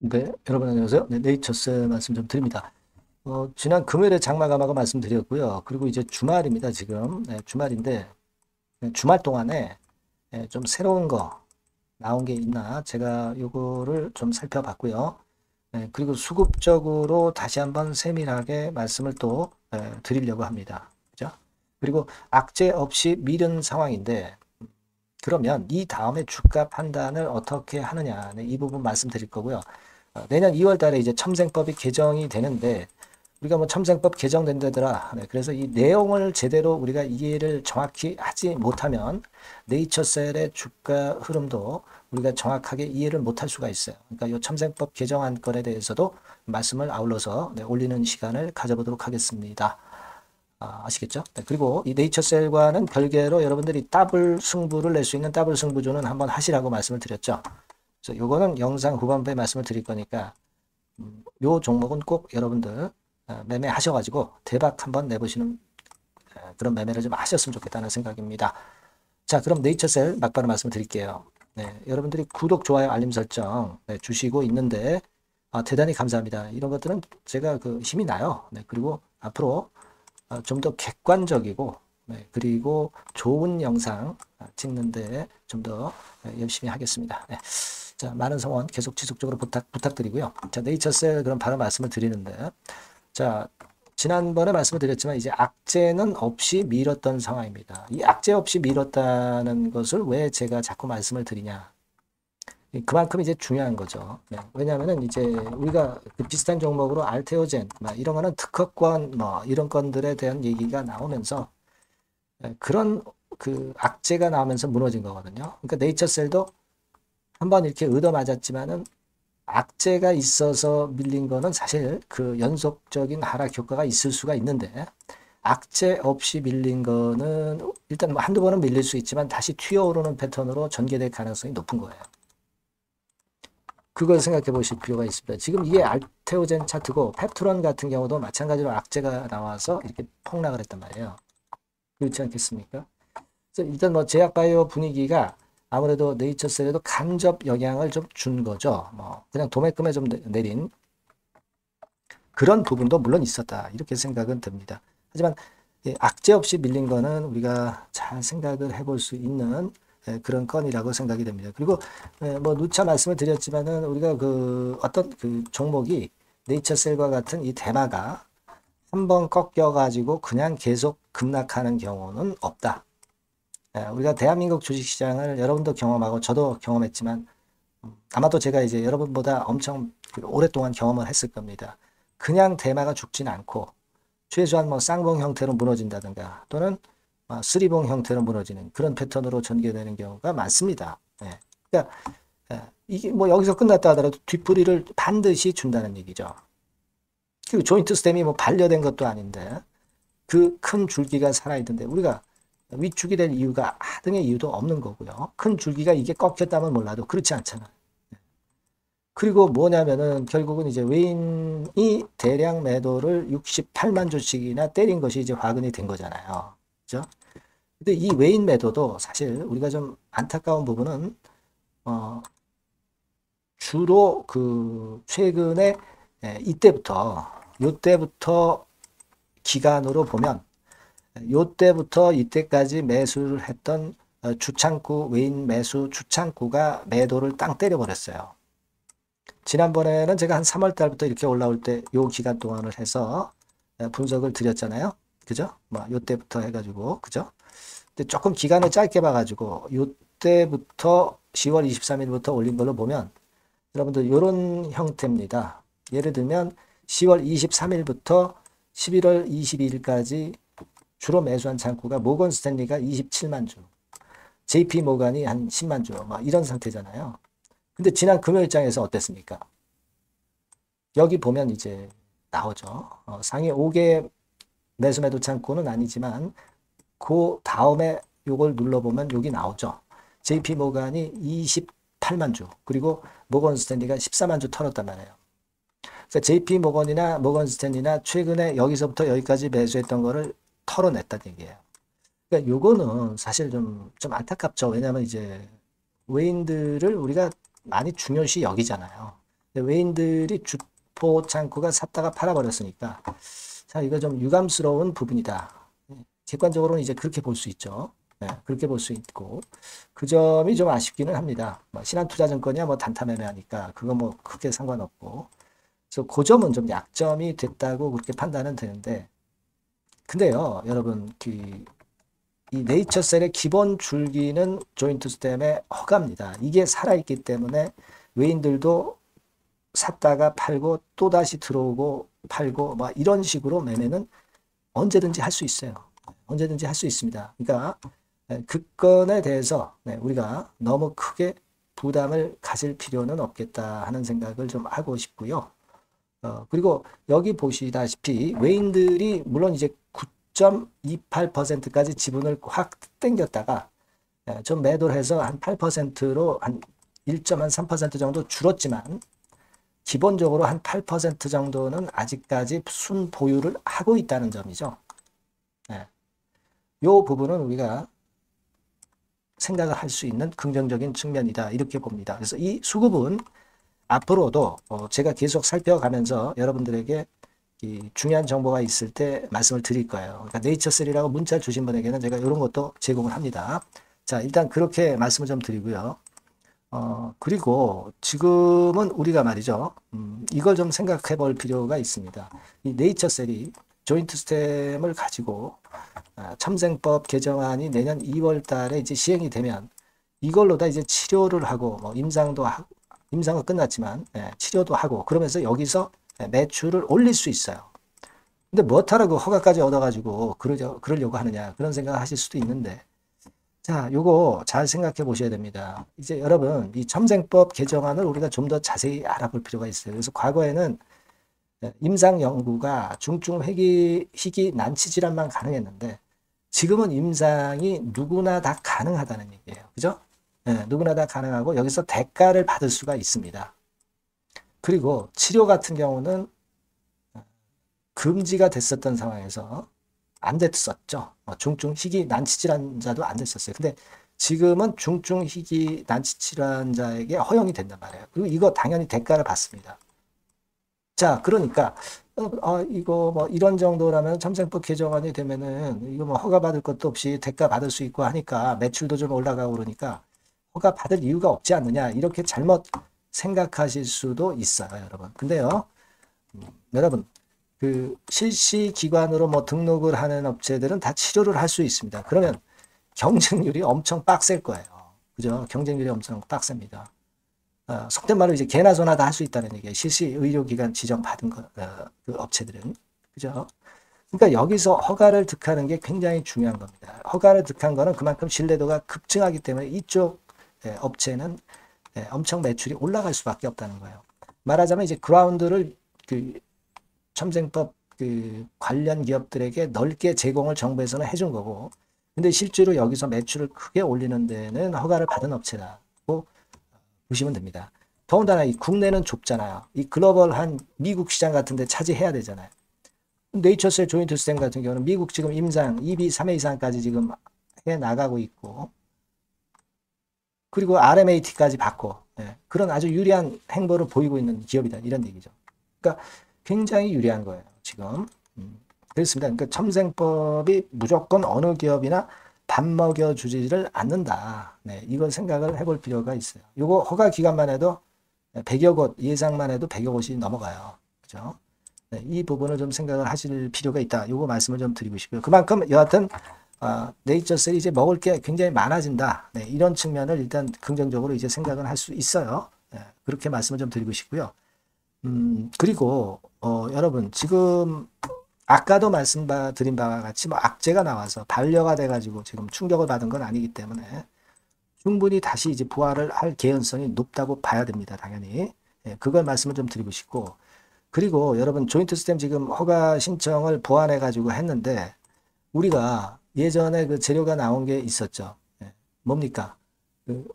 네, 여러분 안녕하세요. 네, 네이처스 말씀 좀 드립니다. 지난 금요일에 장마감하고 말씀드렸고요. 그리고 이제 주말입니다, 지금. 네, 주말인데, 네, 주말 동안에 좀 새로운 거 나온 게 있나, 제가 요거를 좀 살펴봤고요. 네, 그리고 수급적으로 다시 한번 세밀하게 말씀을 또 드리려고 합니다. 그죠? 그리고 악재 없이 미른 상황인데, 그러면 이 다음에 주가 판단을 어떻게 하느냐, 네, 이 부분 말씀드릴 거고요. 내년 2월 달에 이제 첨생법이 개정이 되는데 우리가 뭐 첨생법 개정된다더라. 네, 그래서 이 내용을 제대로 우리가 이해를 정확히 하지 못하면 네이처셀의 주가 흐름도 우리가 정확하게 이해를 못할 수가 있어요. 그러니까 이 첨생법 개정안 건에 대해서도 말씀을 아울러서 네, 올리는 시간을 가져보도록 하겠습니다. 아시겠죠? 네, 그리고 이 네이처셀과는 별개로 여러분들이 더블 승부를 낼 수 있는 더블 승부조는 한번 하시라고 말씀을 드렸죠. 그래서 요거는 영상 후반부에 말씀을 드릴 거니까 요 종목은 꼭 여러분들 매매하셔가지고 대박 한번 내보시는 그런 매매를 좀 하셨으면 좋겠다는 생각입니다. 자, 그럼 네이처셀 막바로 말씀을 드릴게요. 네, 여러분들이 구독, 좋아요, 알림 설정 주시고 있는데 대단히 감사합니다. 이런 것들은 제가 그 힘이 나요. 네, 그리고 앞으로 좀 더 객관적이고 네, 그리고 좋은 영상 찍는데 좀 더 열심히 하겠습니다. 네. 자, 많은 성원 계속 지속적으로 부탁드리고요. 자, 네이처셀 그럼 바로 말씀을 드리는데, 자, 지난번에 말씀을 드렸지만 이제 악재는 없이 밀었던 상황입니다. 이 악재 없이 밀었다는 것을 왜 제가 자꾸 말씀을 드리냐? 그만큼 이제 중요한 거죠. 네. 왜냐하면은 이제 우리가 그 비슷한 종목으로 알테오젠, 이런 거는 특허권, 이런 건들에 대한 얘기가 나오면서 그런 그 악재가 나오면서 무너진 거거든요. 그러니까 네이처셀도 한번 이렇게 얻어맞았지만은 악재가 있어서 밀린 거는 사실 그 연속적인 하락 효과가 있을 수가 있는데 악재 없이 밀린 거는 일단 뭐 한두 번은 밀릴 수 있지만 다시 튀어오르는 패턴으로 전개될 가능성이 높은 거예요. 그걸 생각해 보실 필요가 있습니다. 지금 이게 알테오젠 차트고 펩트론 같은 경우도 마찬가지로 악재가 나와서 이렇게 폭락을 했단 말이에요. 그렇지 않겠습니까? 그래서 일단 뭐 제약바이오 분위기가 아무래도 네이처셀에도 간접 영향을 좀 준 거죠. 뭐 그냥 도매금에 좀 내린 그런 부분도 물론 있었다. 이렇게 생각은 듭니다. 하지만 악재 없이 밀린 거는 우리가 잘 생각을 해볼 수 있는 그런 건이라고 생각이 됩니다. 그리고 뭐 누차 말씀을 드렸지만은 우리가 그 어떤 그 종목이 네이처셀과 같은 이 테마가 한번 꺾여가지고 그냥 계속 급락하는 경우는 없다. 우리가 대한민국 주식시장을 여러분도 경험하고 저도 경험했지만 아마도 제가 이제 여러분보다 엄청 오랫동안 경험을 했을 겁니다. 그냥 대마가 죽진 않고 최소한 뭐 쌍봉 형태로 무너진다든가 또는 쓰리봉 형태로 무너지는 그런 패턴으로 전개되는 경우가 많습니다. 예. 그러니까 이게 뭐 여기서 끝났다 하더라도 뒷풀이를 반드시 준다는 얘기죠. 그리고 조인트 스템이 뭐 반려된 것도 아닌데 그 큰 줄기가 살아있는데 우리가 위축이 될 이유가 하등의 이유도 없는 거고요. 큰 줄기가 이게 꺾였다면 몰라도 그렇지 않잖아요. 그리고 뭐냐면은 결국은 이제 외인이 대량 매도를 68만 주씩이나 때린 것이 이제 화근이 된 거잖아요. 그죠? 근데 이 외인 매도도 사실 우리가 좀 안타까운 부분은 어 주로 그 최근에 요때부터 기간으로 보면 요때부터 이때까지 매수를 했던 주창구 외인 매수 주창구가 매도를 땅 때려버렸어요. 지난번에는 제가 한 3월 달부터 이렇게 올라올 때 요 기간 동안을 해서 분석을 드렸잖아요. 그죠? 뭐 요때부터 해가지고 그죠? 근데 조금 기간을 짧게 봐가지고 요때부터 10월 23일부터 올린 걸로 보면 여러분들 이런 형태입니다. 예를 들면 10월 23일부터 11월 22일까지 주로 매수한 창구가 모건 스탠리가 27만 주, JP 모간이 한 10만 주, 막 이런 상태잖아요. 근데 지난 금요일장에서 어땠습니까? 여기 보면 이제 나오죠. 상위 5개 매수 매도 창구는 아니지만 그 다음에 요걸 눌러보면 여기 나오죠. JP 모간이 28만 주, 그리고 모건 스탠리가 14만 주 털었단 말이에요. 그러니까 JP 모건이나 모건 스탠리나 최근에 여기서부터 여기까지 매수했던 거를 털어냈다는 얘기예요. 그러니까 요거는 사실 좀 안타깝죠. 왜냐하면 이제 외인들을 우리가 많이 중요시 여기잖아요. 외인들이 주포 창구가 샀다가 팔아버렸으니까 자, 이거 좀 유감스러운 부분이다. 객관적으로는 이제 그렇게 볼 수 있죠. 그렇게 볼 수 있고 그 점이 좀 아쉽기는 합니다. 뭐 신한투자증권이야 뭐 단타 매매하니까 그거 뭐 크게 상관없고 그래서 그 점은 좀 약점이 됐다고 그렇게 판단은 되는데 근데요 여러분 이 네이처셀의 기본 줄기는 조인트 스템의 허가입니다. 이게 살아있기 때문에 외인들도 샀다가 팔고 또다시 들어오고 팔고 뭐 이런 식으로 매매는 언제든지 할 수 있어요. 언제든지 할 수 있습니다. 그러니까 그 건에 대해서 우리가 너무 크게 부담을 가질 필요는 없겠다 하는 생각을 좀 하고 싶고요. 그리고 여기 보시다시피 외인들이 물론 이제 9.28%까지 지분을 확 땡겼다가 좀 매도를 해서 한 8%로 한 1.3% 정도 줄었지만 기본적으로 한 8% 정도는 아직까지 순 보유를 하고 있다는 점이죠. 이 부분은 우리가 생각을 할 수 있는 긍정적인 측면이다 이렇게 봅니다. 그래서 이 수급은 앞으로도 제가 계속 살펴가면서 여러분들에게 이 중요한 정보가 있을 때 말씀을 드릴 거예요. 그러니까 네이처셀이라고 문자 주신 분에게는 제가 이런 것도 제공을 합니다. 자, 일단 그렇게 말씀을 좀 드리고요. 그리고 지금은 우리가 말이죠. 이걸 좀 생각해 볼 필요가 있습니다. 이 네이처셀이 조인트 스템을 가지고 첨생법 개정안이 내년 2월 달에 이제 시행이 되면 이걸로 다 이제 치료를 하고 뭐 임상도 하고 임상은 끝났지만 치료도 하고 그러면서 여기서 매출을 올릴 수 있어요. 근데 뭐하라고 허가까지 얻어가지고 그러려고 하느냐 그런 생각을 하실 수도 있는데 자, 요거 잘 생각해 보셔야 됩니다. 이제 여러분 이 첨생법 개정안을 우리가 좀 더 자세히 알아볼 필요가 있어요. 그래서 과거에는 임상 연구가 중증 희귀 난치 질환만 가능했는데 지금은 임상이 누구나 다 가능하다는 얘기예요. 그죠? 누구나 다 가능하고 여기서 대가를 받을 수가 있습니다. 그리고 치료 같은 경우는 금지가 됐었던 상황에서 안 됐었죠. 중증 희귀 난치 질환자도 안 됐었어요. 근데 지금은 중증 희귀 난치 질환자에게 허용이 된단 말이에요. 그리고 이거 당연히 대가를 받습니다. 자, 그러니까 이거 뭐 이런 정도라면 첨생법 개정안이 되면은 이거 뭐 허가 받을 것도 없이 대가 받을 수 있고 하니까 매출도 좀 올라가고 그러니까 허가 받을 이유가 없지 않느냐 이렇게 잘못 생각하실 수도 있어요, 여러분. 근데요, 여러분 그 실시 기관으로 뭐 등록을 하는 업체들은 다 치료를 할 수 있습니다. 그러면 경쟁률이 엄청 빡셀 거예요. 그죠? 경쟁률이 엄청 빡셉니다. 속된 말로 이제 개나 소나 다 할 수 있다는 얘기예요. 실시 의료기관 지정 받은 그 업체들은. 그죠? 그러니까 여기서 허가를 득하는 게 굉장히 중요한 겁니다. 허가를 득한 거는 그만큼 신뢰도가 급증하기 때문에 이쪽 업체는 엄청 매출이 올라갈 수밖에 없다는 거예요. 말하자면 이제 그라운드를 그 첨생법 그 관련 기업들에게 넓게 제공을 정부에서는 해준 거고, 근데 실제로 여기서 매출을 크게 올리는 데는 허가를 받은 업체라고 보시면 됩니다. 더군다나 이 국내는 좁잖아요. 이 글로벌한 미국 시장 같은 데 차지해야 되잖아요. 네이처셀 조인트 스템 같은 경우는 미국 지금 임상 2비, 3회 이상까지 지금 해 나가고 있고, 그리고 RMAT까지 받고, 그런 아주 유리한 행보를 보이고 있는 기업이다. 이런 얘기죠. 그러니까 굉장히 유리한 거예요. 지금. 그렇습니다. 그러니까 첨생법이 무조건 어느 기업이나 밥 먹여주지를 않는다. 이걸 생각을 해볼 필요가 있어요. 이거 허가 기간만 해도 100여 곳, 예상만 해도 100여 곳이 넘어가요. 그죠? 이 부분을 좀 생각을 하실 필요가 있다. 이거 말씀을 좀 드리고 싶고요. 그만큼 여하튼 네이처셀이 이제 먹을 게 굉장히 많아진다. 이런 측면을 일단 긍정적으로 이제 생각을 할 수 있어요. 그렇게 말씀을 좀 드리고 싶고요. 그리고 여러분 지금 아까도 말씀드린 바와 같이 뭐 악재가 나와서 반려가 돼가지고 지금 충격을 받은 건 아니기 때문에 충분히 다시 이제 부활을 할 개연성이 높다고 봐야 됩니다. 당연히. 그걸 말씀을 좀 드리고 싶고, 그리고 여러분 조인트 스템 지금 허가 신청을 보완해가지고 했는데 우리가 예전에 그 재료가 나온 게 있었죠. 뭡니까? 그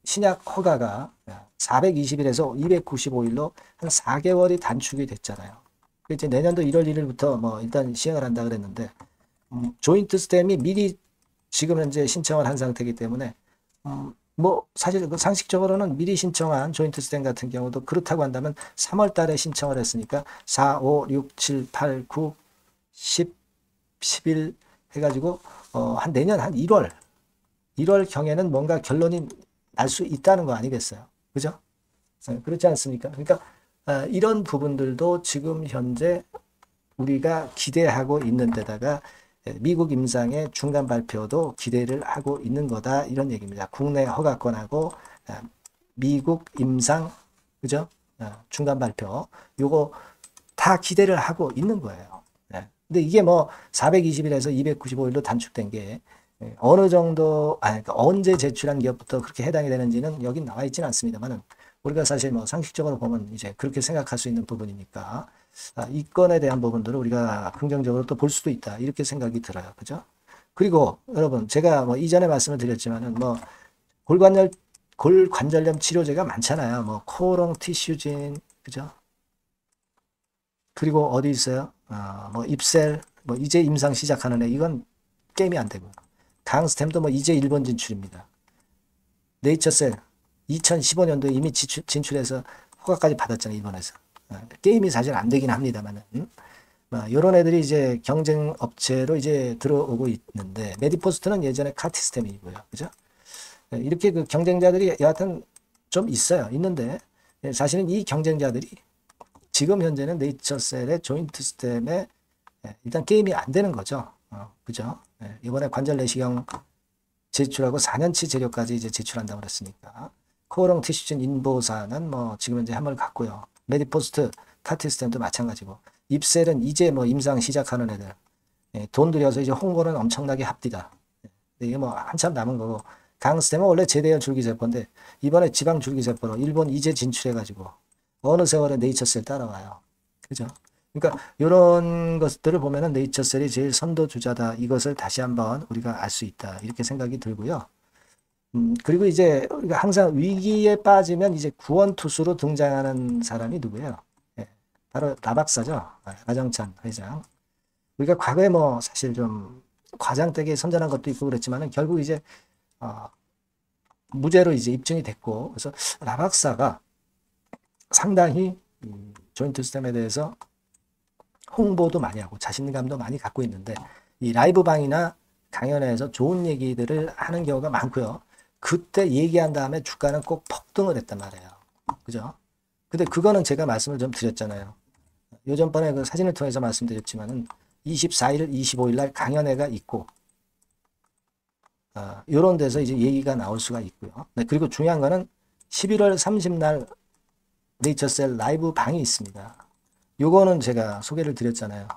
신약 허가가 420일에서 295일로 한 4개월이 단축이 됐잖아요. 이제 내년도 1월 1일부터 뭐 일단 시행을 한다 그랬는데 조인트 스템이 미리 지금 현재 신청을 한 상태이기 때문에 뭐 사실 그 상식적으로는 미리 신청한 조인트 스탠 같은 경우도 그렇다고 한다면 3월 달에 신청을 했으니까 4, 5, 6, 7, 8, 9, 10, 11 해가지고 한 내년 한 1월 경에는 뭔가 결론이 날 수 있다는 거 아니겠어요? 그죠? 그렇지 않습니까? 그러니까 이런 부분들도 지금 현재 우리가 기대하고 있는 데다가 미국 임상의 중간 발표도 기대를 하고 있는 거다 이런 얘기입니다. 국내 허가권하고 미국 임상 그죠? 중간 발표 요거 다 기대를 하고 있는 거예요. 근데 이게 뭐 420일에서 295일로 단축된 게 어느 정도 그러니까 언제 제출한 기업부터 그렇게 해당이 되는지는 여긴 나와 있지는 않습니다만은 우리가 사실 뭐 상식적으로 보면 이제 그렇게 생각할 수 있는 부분이니까 이 건에 대한 부분들을 우리가 긍정적으로 또 볼 수도 있다 이렇게 생각이 들어요. 그죠? 그리고 여러분 제가 뭐 이전에 말씀을 드렸지만은 뭐 골관절염 치료제가 많잖아요. 뭐 코롱 티슈진 그죠? 그리고 어디 있어요? 뭐 입셀 뭐 이제 임상 시작하는 애 이건 게임이 안 되고 강스템도 뭐 이제 일본 진출입니다. 네이처셀 2015년도에 이미 진출해서 허가까지 받았잖아요. 일본에서. 게임이 사실 안 되긴 합니다만은. 이런 애들이 이제 경쟁 업체로 이제 들어오고 있는데 메디포스트는 예전에 카티스템이고요. 그죠? 이렇게 그 경쟁자들이 여하튼 좀 있어요. 있는데 사실은 이 경쟁자들이 지금 현재는 네이처셀의 조인트 스템에 일단 게임이 안 되는 거죠. 그죠? 이번에 관절 내시경 제출하고 4년치 재료까지 이제 제출한다고 그랬으니까 코어롱 티슈진 인보사는 뭐 지금 현재 함을 갖고요. 메디포스트 카티스템도 마찬가지고 입셀은 이제 뭐 임상 시작하는 애들 돈 들여서 이제 홍보는 엄청나게 합디다. 이게 뭐 한참 남은 거고 강스템은 원래 제대한 줄기세포인데 이번에 지방 줄기세포로 일본 이제 진출해가지고 어느 세월에 네이처셀 따라와요. 그죠? 그러니까 이런 것들을 보면은 네이처셀이 제일 선도주자다. 이것을 다시 한번 우리가 알 수 있다. 이렇게 생각이 들고요. 그리고 이제 우리가 항상 위기에 빠지면 이제 구원투수로 등장하는 사람이 누구예요? 바로 라박사죠. 라정찬 회장. 우리가 과거에 뭐 사실 좀 과장되게 선전한 것도 있고 그랬지만은 결국 이제 무죄로 이제 입증이 됐고 그래서 라박사가 상당히 조인트 스템에 대해서 홍보도 많이 하고 자신감도 많이 갖고 있는데 이 라이브방이나 강연회에서 좋은 얘기들을 하는 경우가 많고요. 그때 얘기한 다음에 주가는 꼭 폭등을 했단 말이에요. 그죠? 근데 그거는 제가 말씀을 좀 드렸잖아요. 요전번에 그 사진을 통해서 말씀드렸지만은 24일, 25일 날 강연회가 있고 이런 데서 이제 얘기가 나올 수가 있고요. 네, 그리고 중요한 거는 11월 30날 네이처셀 라이브 방이 있습니다. 요거는 제가 소개를 드렸잖아요.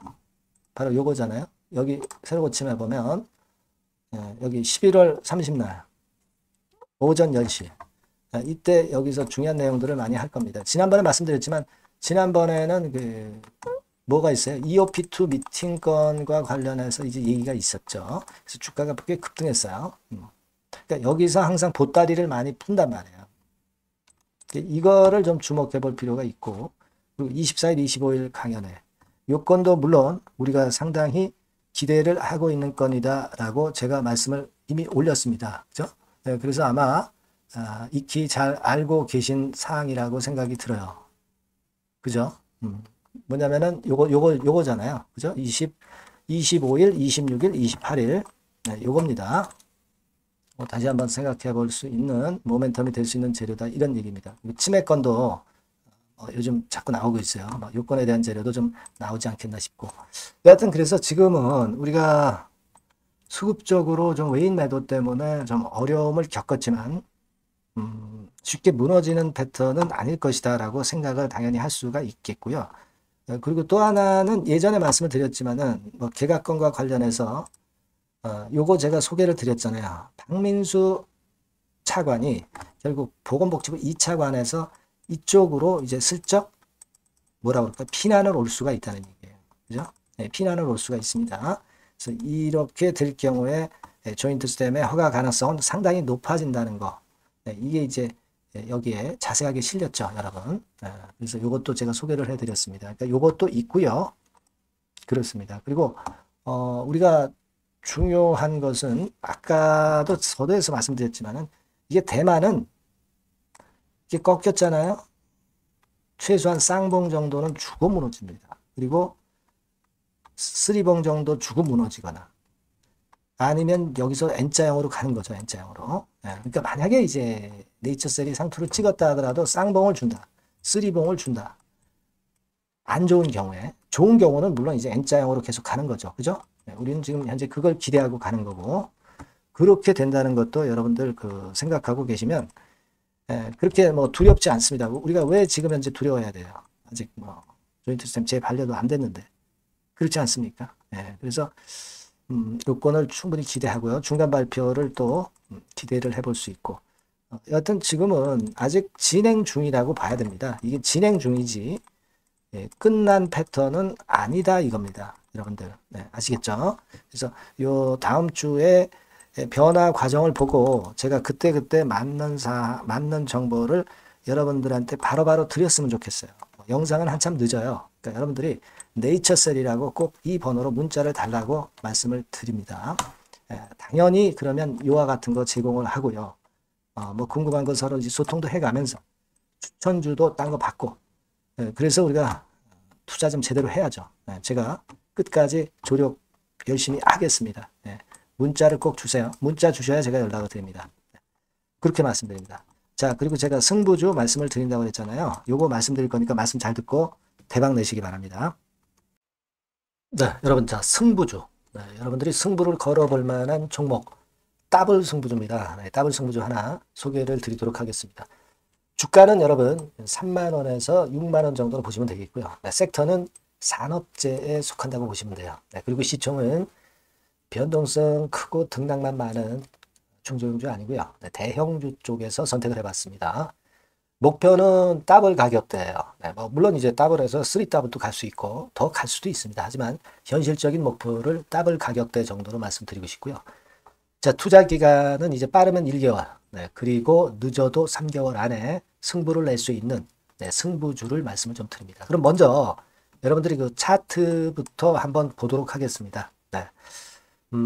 바로 요거잖아요. 여기 새로 고침해 보면 여기 11월 30날 오전 10시 이때 여기서 중요한 내용들을 많이 할 겁니다. 지난번에 말씀드렸지만 지난번에는 그 뭐가 있어요? EOP2 미팅 건과 관련해서 이제 얘기가 있었죠. 그래서 주가가 꽤 급등했어요. 그러니까 여기서 항상 보따리를 많이 푼단 말이에요. 이거를 좀 주목해 볼 필요가 있고 그리고 24일, 25일 강연회 요건도 물론 우리가 상당히 기대를 하고 있는 건이다라고 제가 말씀을 이미 올렸습니다. 그죠? 네, 그래서 아마 익히 잘 알고 계신 사항이라고 생각이 들어요. 그죠? 뭐냐면은 요거잖아요. 그죠? 25일, 26일, 28일 네, 요겁니다. 다시 한번 생각해 볼 수 있는 모멘텀이 될 수 있는 재료다 이런 얘기입니다. 치매건도 요즘 자꾸 나오고 있어요. 요건에 대한 재료도 좀 나오지 않겠나 싶고 여하튼 그래서 지금은 우리가 수급적으로 좀 외인 매도 때문에 좀 어려움을 겪었지만 쉽게 무너지는 패턴은 아닐 것이다 라고 생각을 당연히 할 수가 있겠고요. 그리고 또 하나는 예전에 말씀을 드렸지만은 뭐 개각건과 관련해서 요거 제가 소개를 드렸잖아요. 박민수 차관이 결국 보건복지부 2차관에서 이쪽으로 이제 슬쩍 뭐라고 그럴까 피난을 올 수가 있다는 얘기예요. 그죠? 네, 피난을 올 수가 있습니다. 그래서 이렇게 될 경우에 조인트 스템의 허가 가능성은 상당히 높아진다는 거. 네, 이게 이제 여기에 자세하게 실렸죠, 여러분. 그래서 이것도 제가 소개를 해드렸습니다. 그러니까 이것도 있고요. 그렇습니다. 그리고 우리가 중요한 것은 아까도 서두에서 말씀드렸지만은 이게 대만은 이게 꺾였잖아요. 최소한 쌍봉 정도는 주고 무너집니다. 그리고 쓰리봉 정도 주고 무너지거나 아니면 여기서 N자형으로 가는 거죠. N자형으로. 예, 그러니까 만약에 이제 네이처셀이 상투를 찍었다 하더라도 쌍봉을 준다. 쓰리봉을 준다. 안 좋은 경우에. 좋은 경우는 물론 이제 N자형으로 계속 가는 거죠. 그죠? 예, 우리는 지금 현재 그걸 기대하고 가는 거고 그렇게 된다는 것도 여러분들 그 생각하고 계시면 예, 그렇게 뭐 두렵지 않습니다. 우리가 왜 지금 현재 두려워해야 돼요? 아직 뭐 조인트 시스템 재반려도 안 됐는데 그렇지 않습니까? 예, 그래서 요건을 충분히 기대하고요. 중간 발표를 또 기대를 해볼 수 있고 여하튼 지금은 아직 진행 중이라고 봐야 됩니다. 이게 진행 중이지 예, 끝난 패턴은 아니다 이겁니다. 여러분들 네, 아시겠죠? 그래서 요 다음 주에 변화 과정을 보고 제가 그때그때 맞는 정보를 여러분들한테 바로바로 드렸으면 좋겠어요. 영상은 한참 늦어요. 그러니까 여러분들이 네이처셀이라고 꼭 이 번호로 문자를 달라고 말씀을 드립니다. 당연히 그러면 요와 같은 거 제공을 하고요. 뭐 궁금한 거 서로 이제 소통도 해가면서 추천주도 딴 거 받고 그래서 우리가 투자 좀 제대로 해야죠. 제가 끝까지 조력 열심히 하겠습니다. 문자를 꼭 주세요. 문자 주셔야 제가 연락을 드립니다. 그렇게 말씀드립니다. 자, 그리고 제가 승부주 말씀을 드린다고 했잖아요. 요거 말씀드릴 거니까 말씀 잘 듣고 대박 내시기 바랍니다. 네, 여러분, 자, 승부주. 네, 여러분들이 승부를 걸어볼 만한 종목, 더블 승부주입니다. 네, 더블 승부주 하나 소개를 드리도록 하겠습니다. 주가는 여러분 3만원에서 6만원 정도로 보시면 되겠고요. 네, 섹터는 산업재에 속한다고 보시면 돼요. 네, 그리고 시총은 변동성 크고 등락만 많은 중소형주 아니고요. 네, 대형주 쪽에서 선택을 해봤습니다. 목표는 더블 가격대예요. 네, 뭐 물론 이제 더블에서 3더블도 갈 수 있고 더 갈 수도 있습니다. 하지만 현실적인 목표를 더블 가격대 정도로 말씀드리고 싶고요. 자, 투자 기간은 이제 빠르면 1개월, 네, 그리고 늦어도 3개월 안에 승부를 낼 수 있는 네, 승부주를 말씀을 좀 드립니다. 그럼 먼저 여러분들이 그 차트부터 한번 보도록 하겠습니다. 네.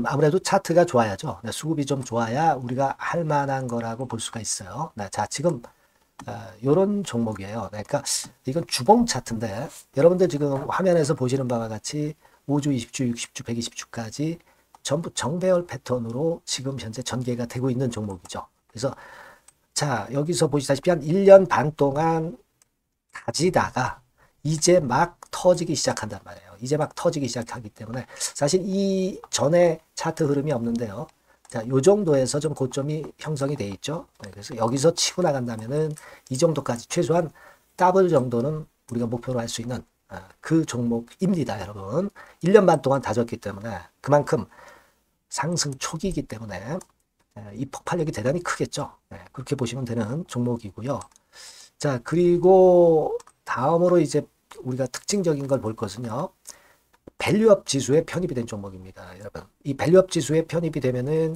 아무래도 차트가 좋아야죠. 네, 수급이 좀 좋아야 우리가 할 만한 거라고 볼 수가 있어요. 네, 자, 지금 요런 종목이에요. 그러니까 이건 주봉 차트인데 여러분들 지금 화면에서 보시는 바와 같이 5주, 20주, 60주, 120주까지 전부 정배열 패턴으로 지금 현재 전개가 되고 있는 종목이죠. 그래서 자, 여기서 보시다시피 한 1년 반 동안 다지다가 이제 막 터지기 시작한단 말이에요. 이제 막 터지기 시작하기 때문에 사실 이 전에 차트 흐름이 없는데요. 자, 요 정도에서 좀 고점이 형성이 돼 있죠. 네, 그래서 여기서 치고 나간다면은 이 정도까지 최소한 더블 정도는 우리가 목표로 할 수 있는 그 종목입니다, 여러분. 1년 반 동안 다졌기 때문에 그만큼 상승 초기이기 때문에 이 폭발력이 대단히 크겠죠. 네, 그렇게 보시면 되는 종목이고요. 자, 그리고 다음으로 이제 우리가 특징적인 걸 볼 것은요. 밸류업 지수에 편입이 된 종목입니다. 여러분, 이 밸류업 지수에 편입이 되면은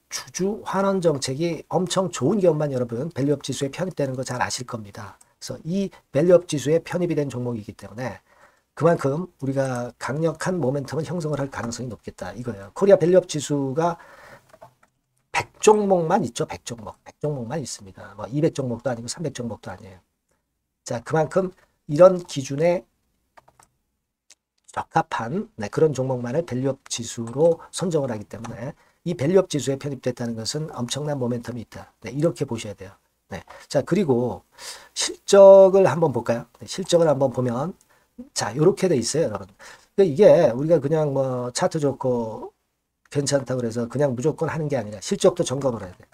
주주 환원 정책이 엄청 좋은 기업만 여러분 밸류업 지수에 편입되는 거 잘 아실 겁니다. 그래서 이 밸류업 지수에 편입이 된 종목이기 때문에 그만큼 우리가 강력한 모멘텀을 형성을 할 가능성이 높겠다 이거예요. 코리아 밸류업 지수가 100종목만 있죠. 100종목. 100종목만 있습니다. 뭐 200종목도 아니고 300종목도 아니에요. 자, 그만큼 이런 기준에 적합한 그런 종목만을 밸류업 지수로 선정을 하기 때문에 이 밸류업 지수에 편입됐다는 것은 엄청난 모멘텀이 있다. 네, 이렇게 보셔야 돼요. 네. 자, 그리고 실적을 한번 볼까요? 네, 실적을 한번 보면 자, 이렇게 돼 있어요, 여러분. 이게 우리가 그냥 뭐 차트 좋고 괜찮다고 그래서 그냥 무조건 하는 게 아니라 실적도 점검을 해야 돼요.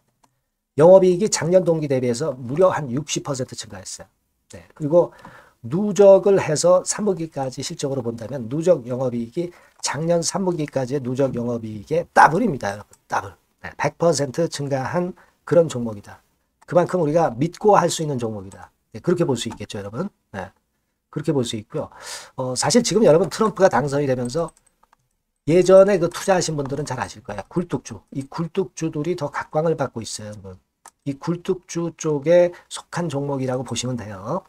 영업이익이 작년 동기 대비해서 무려 한 60% 증가했어요. 네. 그리고 누적을 해서 3분기까지 실적으로 본다면 누적 영업이익이 작년 3분기까지의 누적 영업이익의 더블입니다, 여러분. 더블. 네, 100% 증가한 그런 종목이다. 그만큼 우리가 믿고 할 수 있는 종목이다. 네, 그렇게 볼 수 있겠죠, 여러분. 네, 그렇게 볼 수 있고요. 사실 지금 여러분 트럼프가 당선이 되면서 예전에 그 투자하신 분들은 잘 아실 거예요. 굴뚝주. 이 굴뚝주들이 더 각광을 받고 있어요, 여러분. 이 굴뚝주 쪽에 속한 종목이라고 보시면 돼요.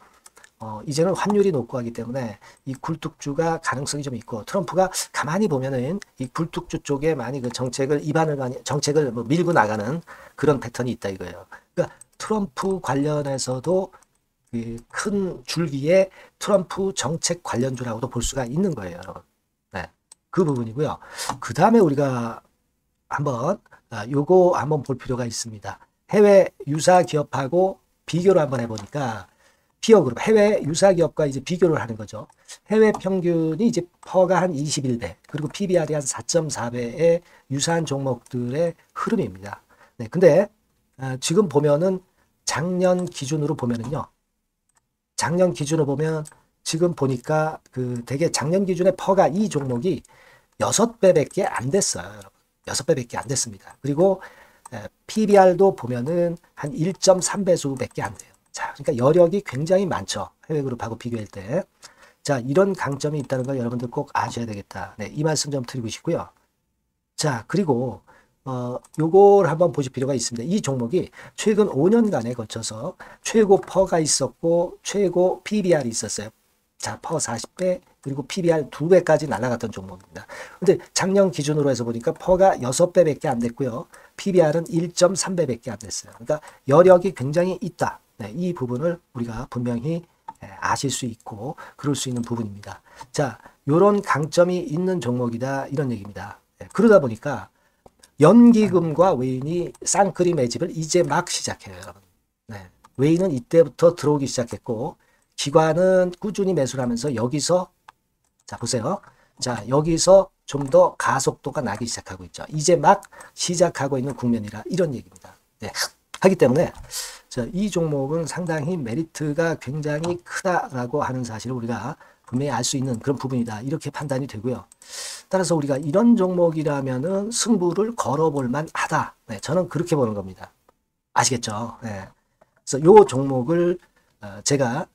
이제는 환율이 높고 하기 때문에 이 굴뚝주가 가능성이 좀 있고, 트럼프가 가만히 보면은 이 굴뚝주 쪽에 많이 그 정책을 뭐 밀고 나가는 그런 패턴이 있다 이거예요. 그러니까 트럼프 관련해서도 그 큰 줄기에 트럼프 정책 관련주라고도 볼 수가 있는 거예요, 여러분. 네, 그 부분이고요. 그 다음에 우리가 요거 한번 볼 필요가 있습니다. 해외 유사 기업하고 비교를 한번 해보니까, 피어그룹, 해외 유사 기업과 이제 비교를 하는 거죠. 해외 평균이 이제 퍼가 한 21배, 그리고 PBR이 한 4.4배의 유사한 종목들의 흐름입니다. 네, 근데 지금 보면은 작년 기준으로 보면은요. 작년 기준으로 보면 지금 보니까 그 되게 작년 기준에 퍼가 이 종목이 6배밖에 안 됐어요, 여러분. 6배밖에 안 됐습니다. 그리고 PBR도 보면은 한 1.3배수밖에 안 돼요. 자, 그러니까 여력이 굉장히 많죠. 해외 그룹하고 비교할 때. 자, 이런 강점이 있다는 걸 여러분들 꼭 아셔야 되겠다. 네, 이 말씀 좀 드리고 싶고요. 자, 그리고 요걸 한번 보실 필요가 있습니다. 이 종목이 최근 5년간에 거쳐서 최고 퍼가 있었고 최고 PBR이 있었어요. 자, 퍼 40배, 그리고 PBR 2배까지 날아갔던 종목입니다. 근데 작년 기준으로 해서 보니까 퍼가 6배밖에 안 됐고요. PBR은 1.3배밖에 안 됐어요. 그러니까 여력이 굉장히 있다. 네, 이 부분을 우리가 분명히 아실 수 있고 그럴 수 있는 부분입니다. 자, 요런 강점이 있는 종목이다, 이런 얘기입니다. 네, 그러다 보니까 연기금과 외인이 쌍끌이 매집을 이제 막 시작해요, 여러분. 네, 외인은 이때부터 들어오기 시작했고, 기관은 꾸준히 매수를 하면서 여기서, 자, 보세요. 자, 여기서 좀 더 가속도가 나기 시작하고 있죠. 이제 막 시작하고 있는 국면이라, 이런 얘기입니다. 네, 하기 때문에, 자, 이 종목은 상당히 메리트가 굉장히 크다라고 하는 사실을 우리가 분명히 알 수 있는 그런 부분이다, 이렇게 판단이 되고요. 따라서 우리가 이런 종목이라면은 승부를 걸어볼 만하다. 네, 저는 그렇게 보는 겁니다. 아시겠죠? 네. 그래서 요 종목을 제가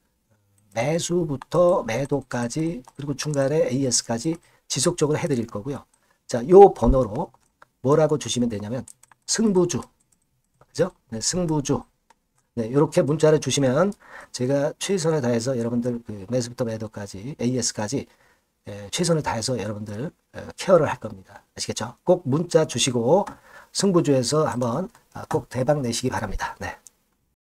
매수부터 매도까지, 그리고 중간에 AS까지 지속적으로 해드릴 거고요. 자, 요 번호로 뭐라고 주시면 되냐면 승부주, 그죠? 네, 승부주. 네, 이렇게 문자를 주시면 제가 최선을 다해서 여러분들 그 매수부터 매도까지, AS까지 최선을 다해서 여러분들 케어를 할 겁니다. 아시겠죠? 꼭 문자 주시고 승부주에서 한번 꼭 대박 내시기 바랍니다. 네.